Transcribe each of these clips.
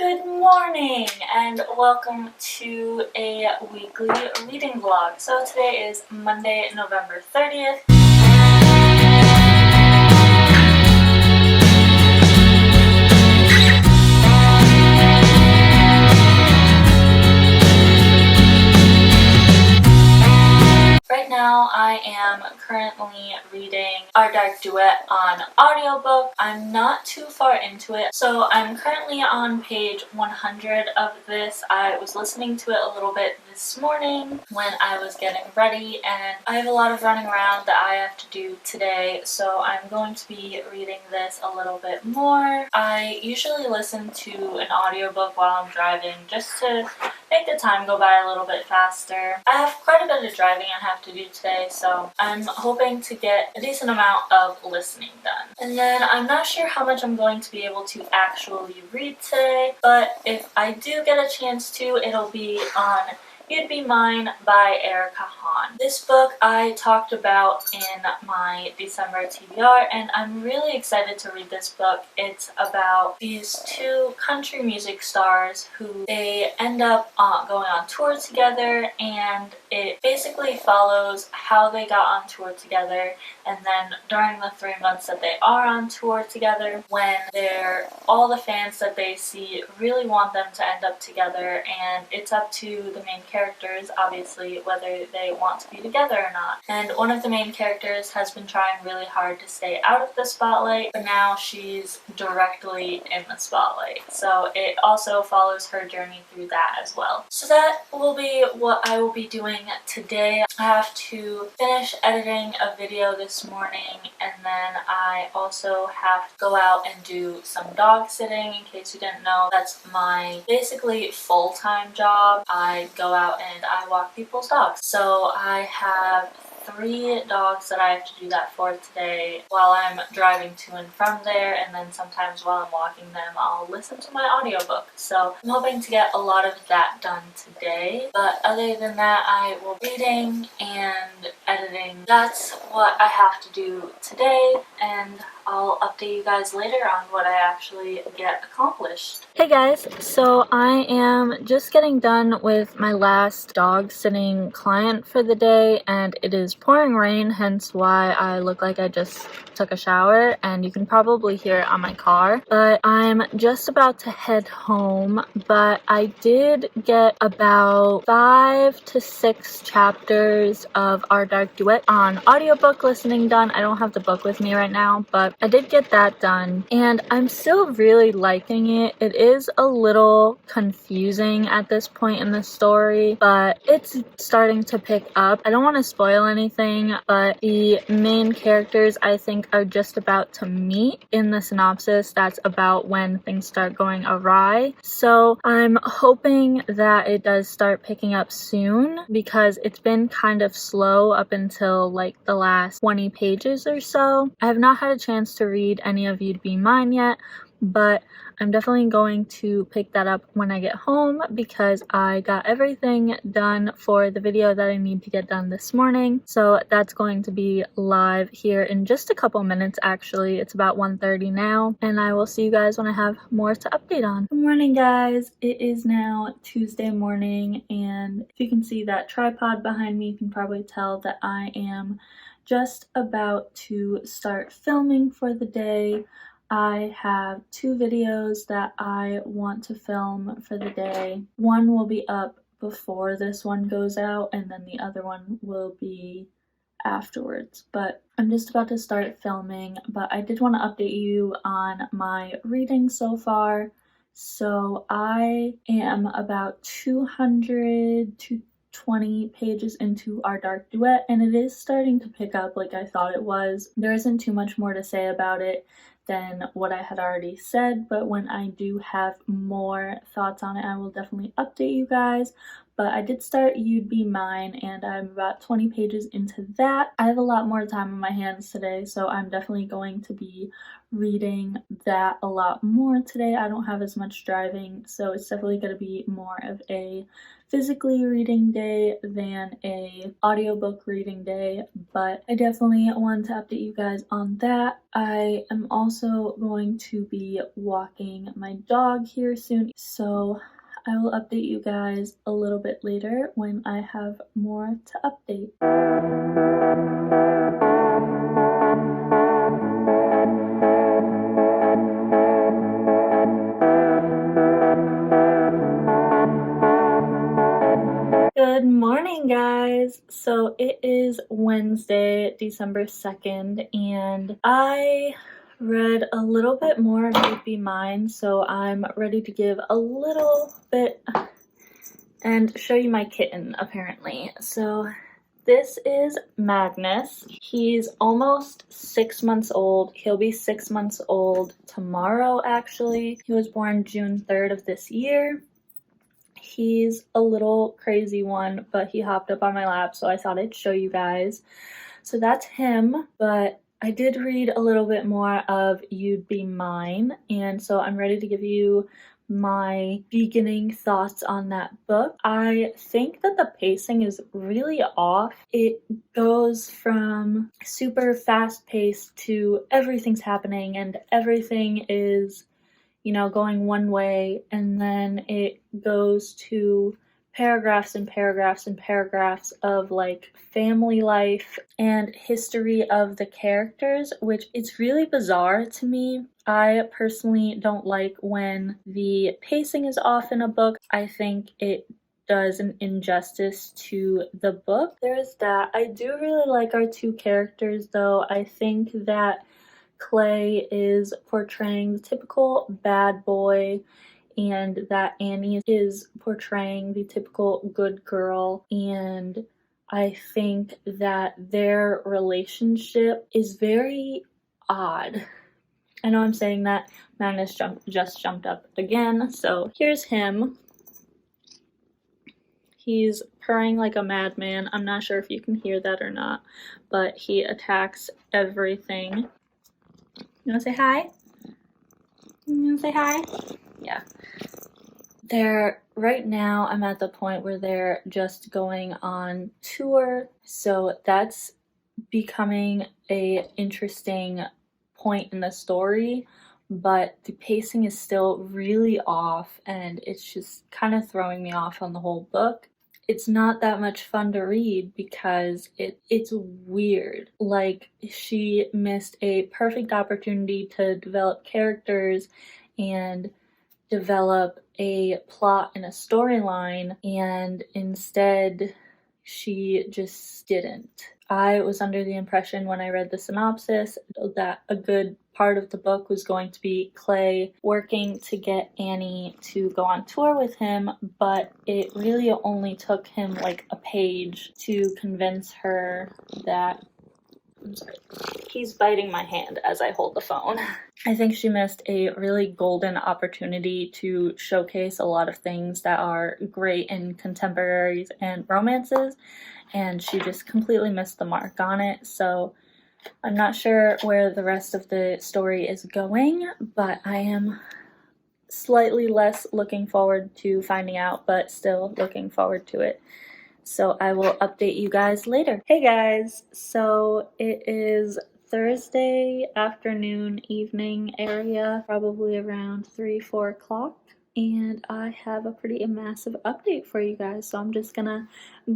Good morning and welcome to a weekly reading vlog. So today is Monday, November 30th. Right now I am currently reading Our Dark Duet on audiobook. I'm not too far into it, so I'm currently on page 100 of this. I was listening to it a little bit this morning when I was getting ready, and I have a lot of running around that I have to do today, so I'm going to be reading this a little bit more. I usually listen to an audiobook while I'm driving just to make the time go by a little bit faster. I have quite a bit of driving I have to do today, so I'm hoping to get a decent amount of listening done. And then I'm not sure how much I'm going to be able to actually read today, but if I do get a chance to, it'll be on You'd Be Mine by Erica Hahn. This book I talked about in my December TBR, and I'm really excited to read this book. It's about these two country music stars who they end up going on tour together, and it basically follows how they got on tour together, and then during the 3 months that they are on tour together, when all the fans that they see really want them to end up together, and it's up to the main characters, obviously, whether they want to be together or not. And one of the main characters has been trying really hard to stay out of the spotlight, but now she's directly in the spotlight. So it also follows her journey through that as well. So that will be what I will be doing today. I have to finish editing a video this morning, and then I also have to go out and do some dog sitting. In case you didn't know, that's my basically full-time job. I go out and I walk people's dogs. So I have 3 dogs that I have to do that for today while I'm driving to and from there, and then sometimes while I'm walking them I'll listen to my audiobook. So I'm hoping to get a lot of that done today, but other than that I will be reading and editing. That's what I have to do today, and I'll update you guys later on what I actually get accomplished. Hey guys, so I am just getting done with my last dog sitting client for the day, and it is pouring rain, hence why I look like I just took a shower, and you can probably hear it on my car. But I'm just about to head home, but I did get about 5 to 6 chapters of Our Dark Duet on audiobook listening done. I don't have the book with me right now, but I did get that done, and I'm still really liking it. It is a little confusing at this point in the story, but it's starting to pick up. I don't want to spoil anything, but the main characters I think are just about to meet in the synopsis. That's about when things start going awry. So I'm hoping that it does start picking up soon, because it's been kind of slow up until like the last 20 pages or so. I have not had a chance to read any of You'd Be Mine yet, but I'm definitely going to pick that up when I get home, because I got everything done for the video that I need to get done this morning. So that's going to be live here in just a couple minutes. Actually, it's about 1:30 now, and I will see you guys when I have more to update on. Good morning, guys. It is now Tuesday morning, and if you can see that tripod behind me, you can probably tell that I am just about to start filming for the day. I have 2 videos that I want to film for the day. One will be up before this one goes out, and then the other one will be afterwards. But I'm just about to start filming, but I did want to update you on my reading so far. So I am about 200 to 20 pages into Our Dark Duet, and it is starting to pick up like I thought it was. There isn't too much more to say about it than what I had already said, but when I do have more thoughts on it, I will definitely update you guys. But I did start You'd Be Mine, and I'm about 20 pages into that. I have a lot more time on my hands today, so I'm definitely going to be reading that a lot more today. I don't have as much driving, so it's definitely going to be more of a physically reading day than a audiobook reading day, but I definitely want to update you guys on that. I am also going to be walking my dog here soon, so I will update you guys a little bit later when I have more to update. Good morning, guys! So it is Wednesday, December 2nd, and I read a little bit more of You'd Be Mine, so I'm ready to give a little bit and show you my kitten, apparently. So this is Magnus. He's almost 6 months old. He'll be 6 months old tomorrow, actually. He was born June 3rd of this year. He's a little crazy one, but he hopped up on my lap, so I thought I'd show you guys. So that's him, but I did read a little bit more of You'd Be Mine, and so I'm ready to give you my beginning thoughts on that book. I think that the pacing is really off. It goes from super fast-paced to everything's happening and everything is, you know, going one way, and then it goes to paragraphs and paragraphs and paragraphs of like family life and history of the characters, which it's really bizarre to me. I personally don't like when the pacing is off in a book. I think it does an injustice to the book. There's that. I do really like our two characters though. I think that Clay is portraying the typical bad boy and that Annie is portraying the typical good girl, and I think that their relationship is very odd. I know I'm saying that. Magnus just jumped up again, so here's him. He's purring like a madman. I'm not sure if you can hear that or not, but he attacks everything. You wanna say hi? You wanna say hi? Yeah. Right now I'm at the point where they're just going on tour, so that's becoming a interesting point in the story, but the pacing is still really off and it's just kind of throwing me off on the whole book. It's not that much fun to read because it's weird. Like, she missed a perfect opportunity to develop characters and develop a plot and a storyline, and instead she just didn't. I was under the impression when I read the synopsis that a good part of the book was going to be Clay working to get Annie to go on tour with him, but it really only took him like a page to convince her that... I'm sorry. He's biting my hand as I hold the phone. I think she missed a really golden opportunity to showcase a lot of things that are great in contemporaries and romances, and she just completely missed the mark on it. So I'm not sure where the rest of the story is going, but I am slightly less looking forward to finding out, but still looking forward to it. So I will update you guys later. Hey guys, so it is Thursday afternoon, evening area, probably around 3-4 o'clock, and I have a pretty massive update for you guys, so I'm just gonna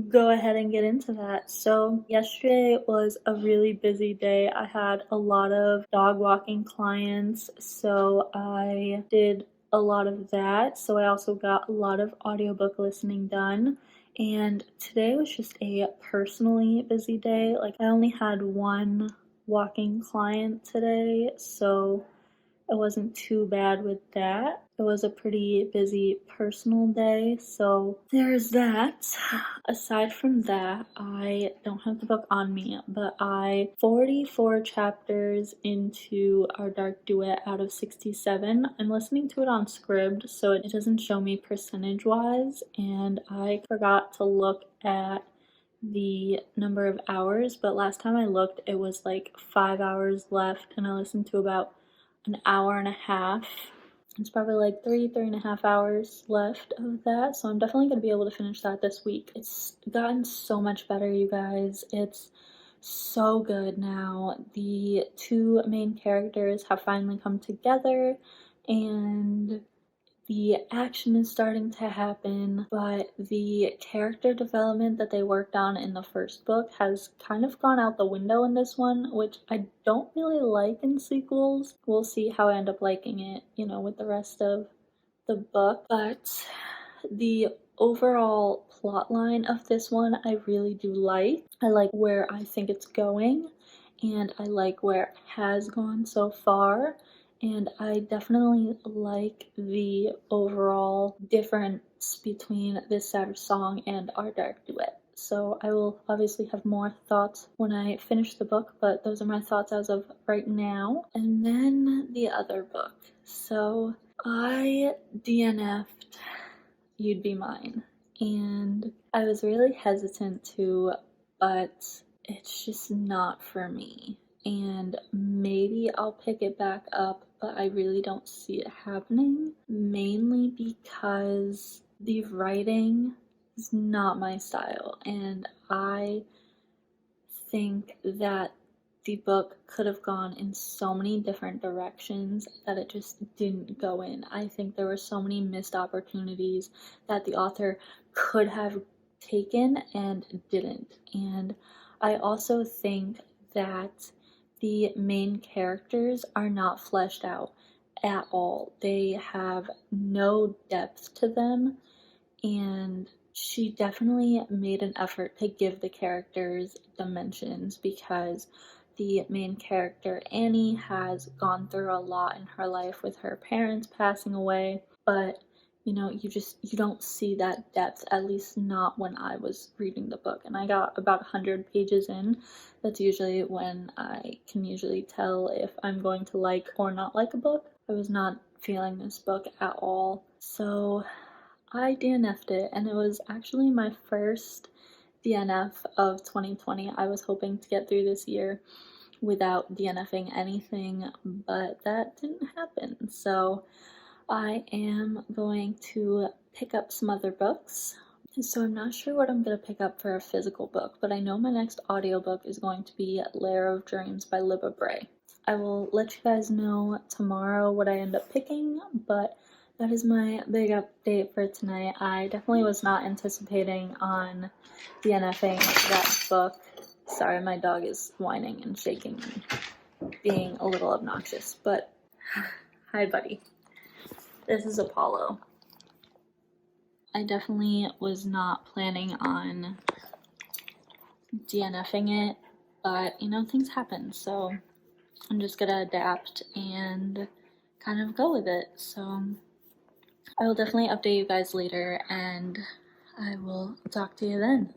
go ahead and get into that. So yesterday was a really busy day. I had a lot of dog walking clients, so I did a lot of that. So I also got a lot of audiobook listening done. And today was just a personally busy day. Like, I only had one walking client today, so it wasn't too bad with that. It was a pretty busy personal day, so there's that. Aside from that, I don't have the book on me, but I 44 chapters into Our Dark Duet out of 67. I'm listening to it on Scribd, so it doesn't show me percentage-wise, and I forgot to look at the number of hours, but last time I looked, it was like 5 hours left, and I listened to about an hour and a half. It's probably like 3.5 hours left of that, so I'm definitely going to be able to finish that this week. It's gotten so much better, you guys. It's so good now. The two main characters have finally come together, and the action is starting to happen, but the character development that they worked on in the first book has kind of gone out the window in this one, which I don't really like in sequels. We'll see how I end up liking it, with the rest of the book. But the overall plot line of this one I really do like. I like where I think it's going, and I like where it has gone so far. And I definitely like the overall difference between this Savage Song and Our Dark Duet. So I will obviously have more thoughts when I finish the book, but those are my thoughts as of right now. And then the other book. So I DNF'd You'd Be Mine. And I was really hesitant to, but it's just not for me. And maybe I'll pick it back up, but I really don't see it happening, mainly because the writing is not my style, and I think that the book could have gone in so many different directions that it just didn't go in. I think there were so many missed opportunities that the author could have taken and didn't. And I also think that the main characters are not fleshed out at all. They have no depth to them, and she definitely made an effort to give the characters dimensions, because the main character, Annie, has gone through a lot in her life with her parents passing away, but you don't see that depth, at least not when I was reading the book. And I got about 100 pages in. That's usually when I can usually tell if I'm going to like or not like a book. I was not feeling this book at all. So I DNF'd it, and it was actually my first DNF of 2020. I was hoping to get through this year without DNFing anything, but that didn't happen. So I am going to pick up some other books. So I'm not sure what I'm going to pick up for a physical book, but I know my next audiobook is going to be Lair of Dreams by Libba Bray. I will let you guys know tomorrow what I end up picking, but that is my big update for tonight. I definitely was not anticipating on DNFing that book. Sorry, my dog is whining and shaking and being a little obnoxious, but hi, buddy. This is Apollo. I definitely was not planning on DNFing it, but things happen, so I'm just gonna adapt and kind of go with it. So I will definitely update you guys later, and I will talk to you then.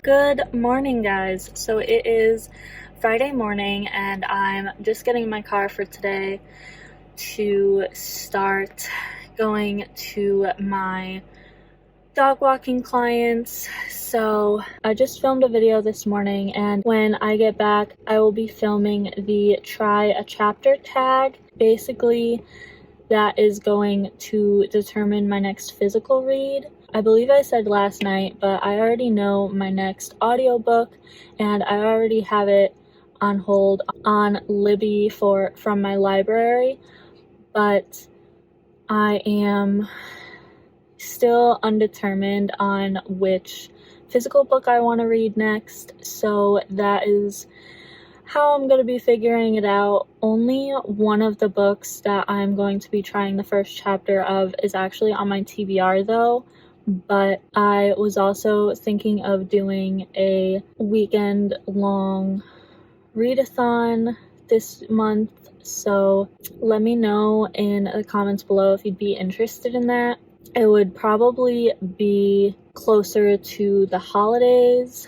Good morning, guys. So it is Friday morning, and I'm just getting in my car for today to start going to my dog walking clients. So I just filmed a video this morning, and when I get back I will be filming the try a chapter tag. Basically, that is going to determine my next physical read. I believe I said last night, but I already know my next audiobook, and I already have it on hold on Libby from my library, but I am still undetermined on which physical book I want to read next, so that is how I'm going to be figuring it out. Only one of the books that I'm going to be trying the first chapter of is actually on my TBR though, but I was also thinking of doing a weekend long readathon this month, so let me know in the comments below if you'd be interested in that. It would probably be closer to the holidays,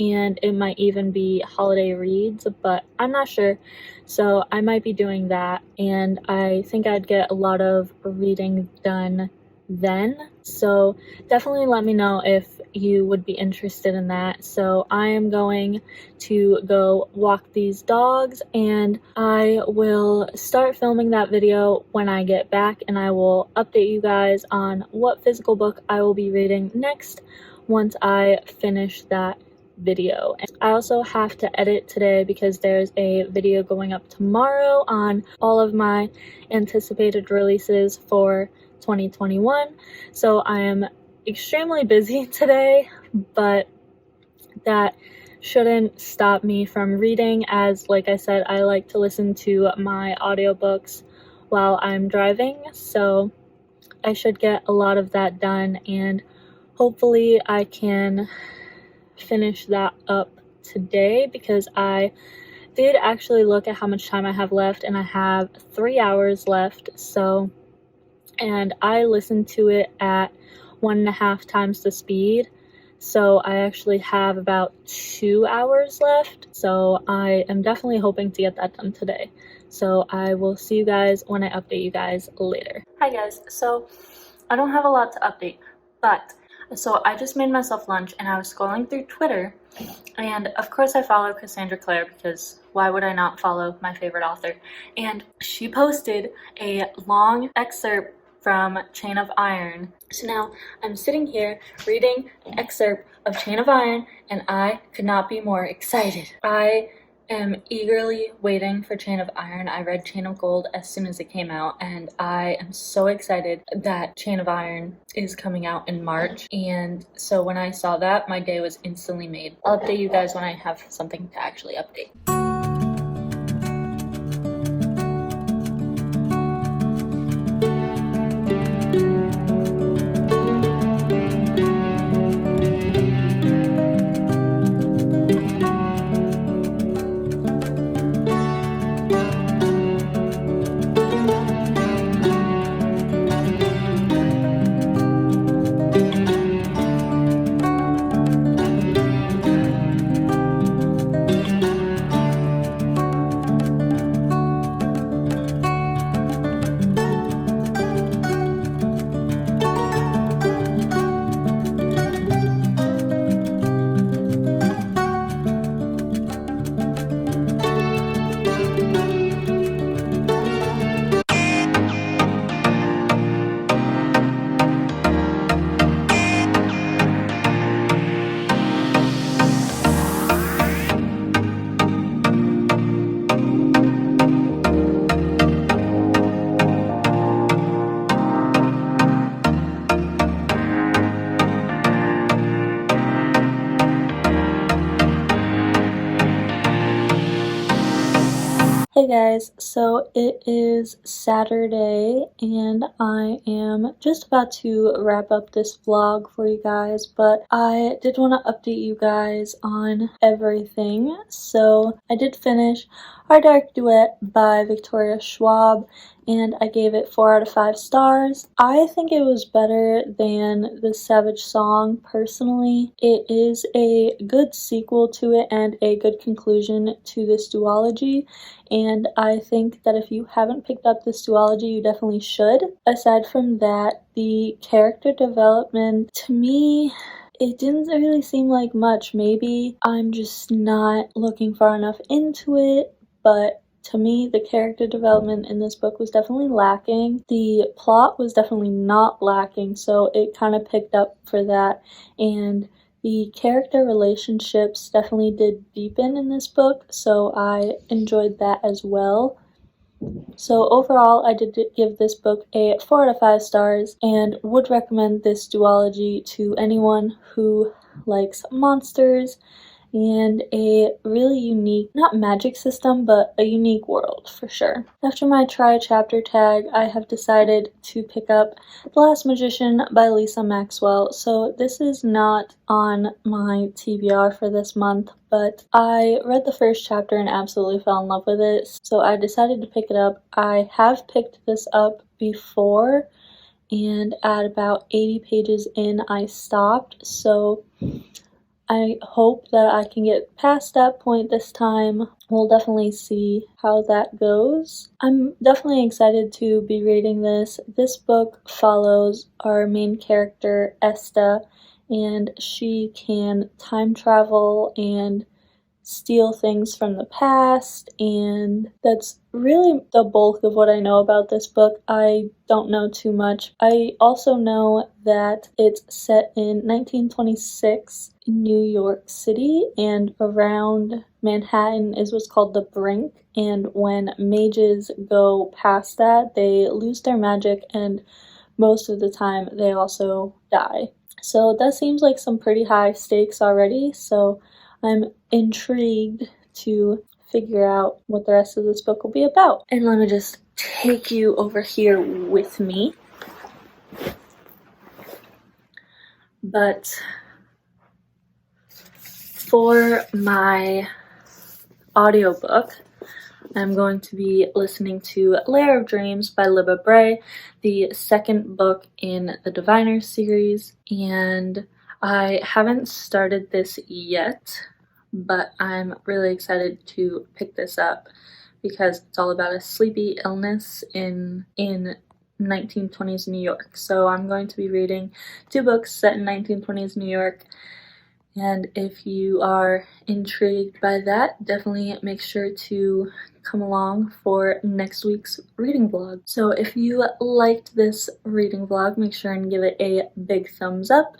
and it might even be holiday reads, but I'm not sure. So I might be doing that, and I think I'd get a lot of reading done then. So definitely let me know if you would be interested in that. So I am going to go walk these dogs, and I will start filming that video when I get back, and I will update you guys on what physical book I will be reading next once I finish that video. And I also have to edit today because there's a video going up tomorrow on all of my anticipated releases for 2021. So I am extremely busy today, but that shouldn't stop me from reading, as like I said, I like to listen to my audiobooks while I'm driving, so I should get a lot of that done, and hopefully I can finish that up today, because I did actually look at how much time I have left, and I have 3 hours left. So, and I listened to it at 1.5 times the speed, so I actually have about 2 hours left. So I am definitely hoping to get that done today. So I will see you guys when I update you guys later. Hi guys, so I don't have a lot to update, but so I just made myself lunch and I was scrolling through Twitter, and of course I follow Cassandra Clare, because why would I not follow my favorite author? And she posted a long excerpt from Chain of Iron. So now I'm sitting here reading an excerpt of Chain of Iron, and I could not be more excited. I am eagerly waiting for Chain of Iron. I read Chain of Gold as soon as it came out, and I am so excited that Chain of Iron is coming out in March. And so when I saw that, my day was instantly made. I'll update you guys when I have something to actually update. Hey guys, so it is Saturday and I am just about to wrap up this vlog for you guys, but I did want to update you guys on everything. So I did finish Our Dark Duet by Victoria Schwab, and I gave it 4 out of 5 stars. I think it was better than The Savage Song personally. It is a good sequel to it and a good conclusion to this duology, and I think that if you haven't picked up this duology, you definitely should. Aside from that, the character development, to me, it didn't really seem like much. Maybe I'm just not looking far enough into it, but to me, the character development in this book was definitely lacking. The plot was definitely not lacking, so it kind of picked up for that. And the character relationships definitely did deepen in this book, so I enjoyed that as well. So overall, I did give this book a 4 out of 5 stars and would recommend this duology to anyone who likes monsters and a really unique, not magic system, but a unique world for sure. After my try chapter tag, I have decided to pick up The Last Magician by Lisa Maxwell. So this is not on my TBR for this month, but I read the first chapter and absolutely fell in love with it, so I decided to pick it up. I have picked this up before, and at about 80 pages in, I stopped, so I hope that I can get past that point this time. We'll definitely see how that goes. I'm definitely excited to be reading this. This book follows our main character, Esta, and she can time travel and steal things from the past, and that's really the bulk of what I know about this book. I don't know too much. I also know that it's set in 1926 in New York City, and around Manhattan is what's called the Brink, and when mages go past that, they lose their magic, and most of the time they also die. So that seems like some pretty high stakes already, so I'm intrigued to figure out what the rest of this book will be about. And let me just take you over here with me. But for my audiobook, I'm going to be listening to Lair of Dreams by Libba Bray, the second book in the Diviner series, and I haven't started this yet, but I'm really excited to pick this up because it's all about a sleepy illness in 1920s New York. So I'm going to be reading 2 books set in 1920s New York, and if you are intrigued by that, definitely make sure to come along for next week's reading vlog. So if you liked this reading vlog, make sure and give it a big thumbs up.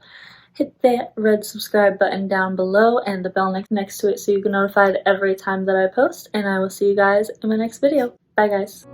Hit that red subscribe button down below and the bell next to it so you get notified every time that I post, and I will see you guys in my next video. Bye guys.